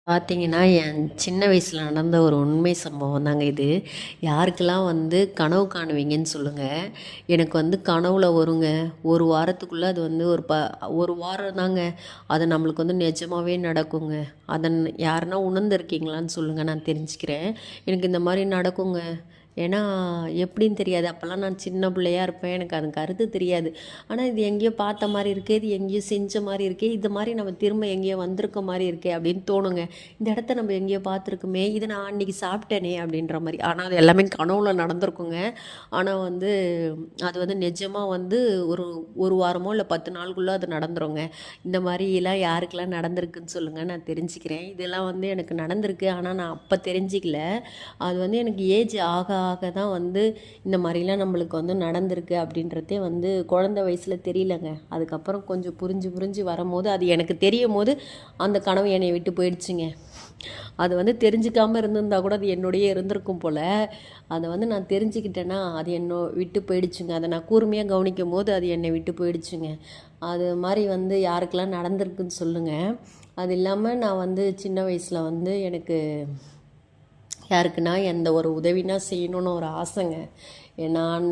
பார்த்தீங்கன்னா, என் சின்ன வயசில நடந்த ஒரு உண்மை சம்பவம் தாங்க இது. யாருக்கெல்லாம் கனவு காணுவீங்கன்னு சொல்லுங்க. எனக்கு கனவுல வருங்க. 1 வாரத்துக்குள்ள அது ஒரு 1 வாரம் தாங்க. அது நம்மளுக்கு நிஜமாவே நடக்குங்க. அதன் யாருன்னா உணர்ந்திருக்கீங்களான்னு சொல்லுங்க, நான் தெரிஞ்சுக்கிறேன். எனக்கு இந்த மாரி நடக்குங்க. ஏன்னா, எப்படின்னு தெரியாது. அப்போலாம் நான் சின்ன பிள்ளையா இருப்பேன். எனக்கு அது கருத்து தெரியாது. ஆனா, இது எங்கேயோ பார்த்த மாரி இருக்கே, இது எங்கேயோ செஞ்ச மாரி இருக்கே, இது மாரி நம்ம திரும்ப எங்கேயோ வந்திருக்க மாரி இருக்கே அப்படின்னு தோணுங்க. இந்த இடத்த நம்ம எங்கேயோ பார்த்துருக்குமே, இத நான் அன்னைக்கு சாப்பிட்டேனே அப்படின்ற மாரி. ஆனா, அது எல்லாமே கனவுல நடந்திருக்குங்க. ஆனா அது நிஜமா ஒரு 1 வாரமோ இல்ல 10 நாளுக்குள்ள அது நடந்துருங்க. இந்த மாரிலாம் யாருக்கெல்லாம் நடந்திருக்குன்னு சொல்லுங்க, நான் தெரிஞ்சுக்கிறேன். இதெல்லாம் எனக்கு நடந்திருக்கு. ஆனா, நான் அப்ப தெரிஞ்சுக்கல. அது எனக்கு ஏஜ் ஆக ஆக தான் இந்த மாதிரிலாம் நம்மளுக்கு நடந்திருக்கு அப்படின்றதே குழந்த வயசில் தெரியலங்க. அதுக்கப்புறம் கொஞ்சம் புரிஞ்சு புரிஞ்சு வரும்போது அது எனக்கு தெரியும் போது அந்த கனவு என்னை விட்டு போயிடுச்சுங்க. அது தெரிஞ்சுக்காமல் இருந்திருந்தா கூட அது என்னோடையே இருந்திருக்கும் போல். அதை நான் தெரிஞ்சுக்கிட்டேன்னா அது என்னை விட்டு போயிடுச்சுங்க. அதை நான் கூர்மையாக கவனிக்கும் போது அது என்னை விட்டு போயிடுச்சுங்க. அது மாதிரி யாருக்கெல்லாம் நடந்திருக்குன்னு சொல்லுங்கள். அது இல்லாமல் நான் சின்ன வயசில் எனக்கு யாருக்குன்னா எந்த ஒரு உதவினா செய்யணும்னு ஒரு ஆசைங்க. நான்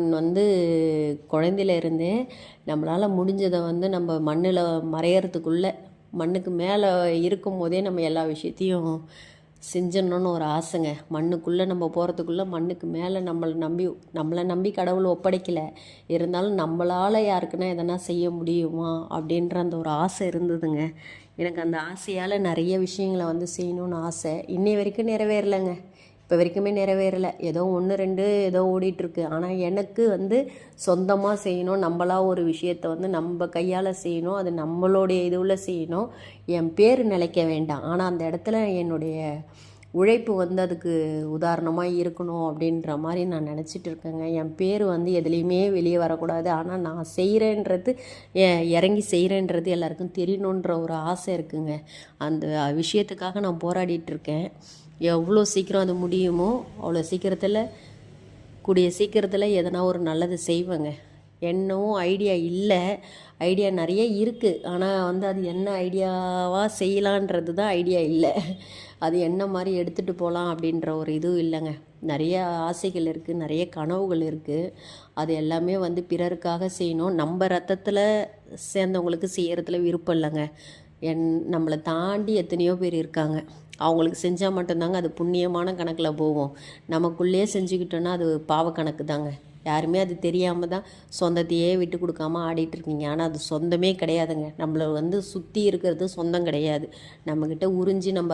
குழந்தையில இருந்தே நம்மளால் முடிஞ்சதை நம்ம மண்ணில் மறையறதுக்குள்ளே மண்ணுக்கு மேலே இருக்கும் போதே நம்ம எல்லா விஷயத்தையும் செஞ்சிடணும்னு ஒரு ஆசைங்க. மண்ணுக்குள்ளே நம்ம போகிறதுக்குள்ளே மண்ணுக்கு மேலே நம்மளை நம்பி கடவுள் ஒப்படைக்கலை. இருந்தாலும் நம்மளால் யாருக்குன்னா எதனா செய்ய முடியுமா அப்படின்ற அந்த ஒரு ஆசை இருந்ததுங்க. எனக்கு அந்த ஆசையால் நிறைய விஷயங்களை செய்யணும்னு ஆசை. இன்னை வரைக்கும் நிறைவேறலைங்க. இப்போ வரைக்குமே நிறைவேறலை. ஏதோ 1, 2 ஏதோ ஓடிட்டுருக்கு. ஆனால் எனக்கு சொந்தமாக செய்யணும், நம்மளா ஒரு விஷயத்தை நம்ம கையால் செய்யணும், அது நம்மளுடைய இதுவில் செய்யணும். என் பேர் நிலைக்க வேண்டாம், ஆனால் அந்த இடத்துல என்னுடைய உழைப்பு அதுக்கு உதாரணமாக இருக்கணும் அப்படின்ற மாதிரி நான் நினச்சிட்டு இருக்கேங்க. என் பேர் எதுலேயுமே வெளியே வரக்கூடாது. ஆனால் நான் செய்கிறேன்றது, இறங்கி செய்கிறேன்றது எல்லாருக்கும் தெரியணுன்ற ஒரு ஆசை இருக்குங்க. அந்த விஷயத்துக்காக நான் போராடிட்டுருக்கேன். எவ்வளோ சீக்கிரம் அது முடியுமோ அவ்வளோ சீக்கிரத்தில், கூடிய சீக்கிரத்தில் எதனா ஒரு நல்லது செய்வேங்க. என்னவும் ஐடியா இல்லை. ஐடியா நிறைய இருக்குது. ஆனால் அது என்ன ஐடியாவாக செய்யலான்றது தான் ஐடியா இல்லை. அது என்ன மாதிரி எடுத்துகிட்டு போகலாம் அப்படின்ற ஒரு இதுவும் இல்லைங்க. நிறைய ஆசைகள் இருக்குது, நிறைய கனவுகள் இருக்குது. அது எல்லாமே பிறருக்காக செய்யணும். நம்ம ரத்தத்தில் சேர்ந்தவங்களுக்கு செய்கிறதுல விருப்பம் இல்லைங்க. நம்மளை தாண்டி எத்தனையோ பேர் இருக்காங்க. அவங்களுக்கு செஞ்சால் மட்டும்தாங்க அது புண்ணியமான கணக்கில் போகும். நமக்குள்ளேயே செஞ்சுக்கிட்டோன்னா அது பாவ கணக்கு தாங்க. யாருமே அது தெரியாமல் தான் சொந்தத்தையே விட்டு கொடுக்காம ஆடிட்டுருக்கீங்க. ஆனால் அது சொந்தமே கிடையாதுங்க. நம்மளை சுற்றி இருக்கிறது சொந்தம் கிடையாது. நம்மக்கிட்ட உறிஞ்சி நம்ம